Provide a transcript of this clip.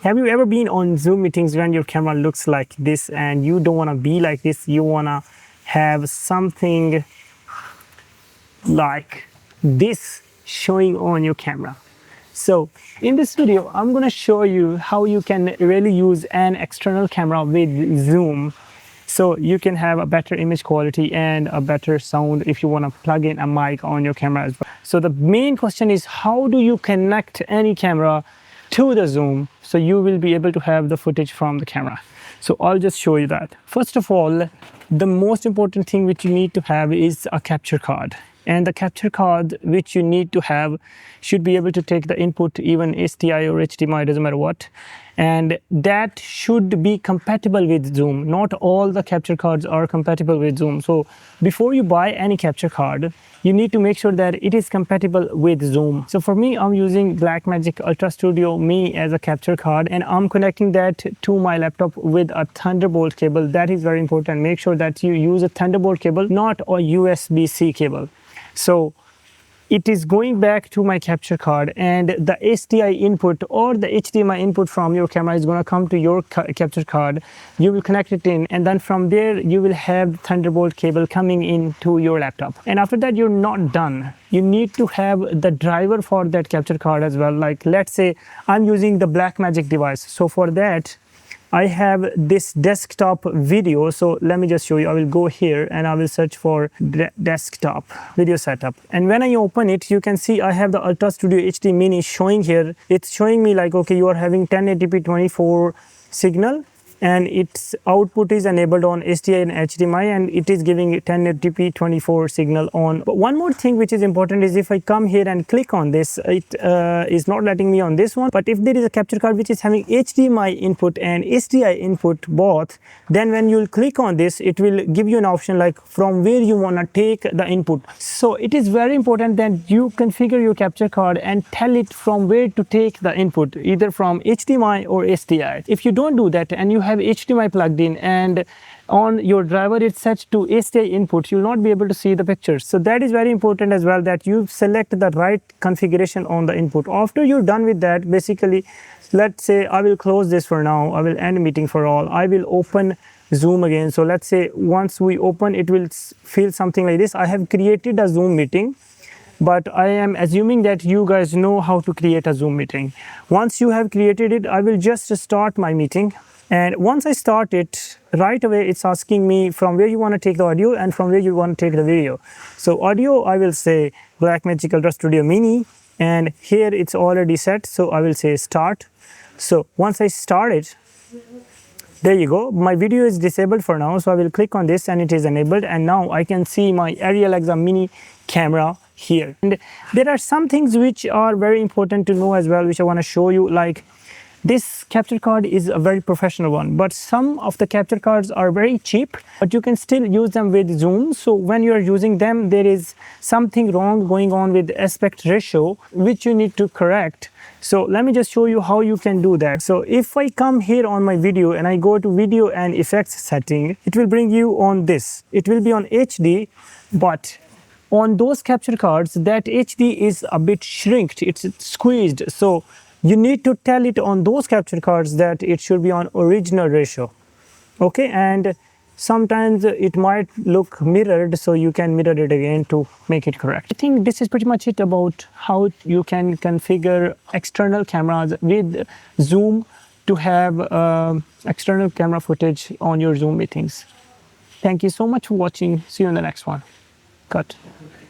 Have you ever been on Zoom meetings when your camera looks like this and you don't want to be like this? You want to have something like this showing on your camera. So in this video, I'm going to show you how you can really use an external camera with Zoom so you can have a better image quality and a better sound if you want to plug in a mic on your camera as well. So the main question is, how do you connect any camera to the Zoom so you will be able to have the footage from the camera? So I'll just show you that. First of all, the most important thing which you need to have is a capture card. And the capture card which you need to have should be able to take the input, even SDI or HDMI, doesn't matter what. And that should be compatible with Zoom. Not all the capture cards are compatible with Zoom. So before you buy any capture card, you need to make sure that it is compatible with Zoom. So for me, I'm using Blackmagic Ultra Studio Mini as a capture card, and I'm connecting that to my laptop with a Thunderbolt cable. That is very important. Make sure that you use a Thunderbolt cable, not a USB-C cable. So it is going back to my capture card, and the SDI input or the HDMI input from your camera is going to come to your capture card. You will connect it in, and then from there you will have Thunderbolt cable coming into your laptop. And after that, you're not done. You need to have the driver for that capture card as well. Like, let's say I'm using the Blackmagic device. So for that, I have this desktop video. So let me just show you. I will go here and I will search for desktop video setup. And when I open it, you can see I have the Ultra Studio HD Mini showing here. It's showing me like, okay, you are having 1080p 24 signal, and its output is enabled on SDI and HDMI, and it is giving 1080p 24 signal on. But one more thing which is important is, if I come here and click on this, it is not letting me on this one. But if there is a capture card which is having HDMI input and SDI input both, then when you'll click on this, it will give you an option like from where you want to take the input. So it is very important that you configure your capture card and tell it from where to take the input, either from HDMI or SDI. If you don't do that and you have HDMI plugged in and on your driver it's set to SDI input, you'll not be able to see the pictures. So that is very important as well, that you select the right configuration on the input. After you're done with that, basically, let's say I will close this for now. I will end meeting for all. I will open Zoom again. So let's say once we open, it will feel something like this. I have created a Zoom meeting, but I am assuming that you guys know how to create a Zoom meeting. Once you have created it, I will just start my meeting. And once I start it, right away it's asking me from where you want to take the audio and from where you want to take the video. So audio, I will say Blackmagic Ultra Studio Mini, and here it's already set, so I will say start. So once I start it, there you go. My video is disabled for now, so I will click on this and it is enabled, and now I can see my Arri Alexa Mini camera here. And there are some things which are very important to know as well, which I want to show you. Like, this capture card is a very professional one, but some of the capture cards are very cheap, but you can still use them with Zoom. So when you are using them, there is something wrong going on with aspect ratio, which you need to correct. So let me just show you how you can do that. So if I come here on my video and I go to video and effects setting, it will bring you on this. It will be on HD, but on those capture cards, that HD is a bit shrinked, it's squeezed. So you need to tell it on those capture cards that it should be on original ratio. Okay, and sometimes it might look mirrored, so you can mirror it again to make it correct. I think this is pretty much it about how you can configure external cameras with Zoom to have external camera footage on your Zoom meetings. Thank you so much for watching. See you in the next one. Cut.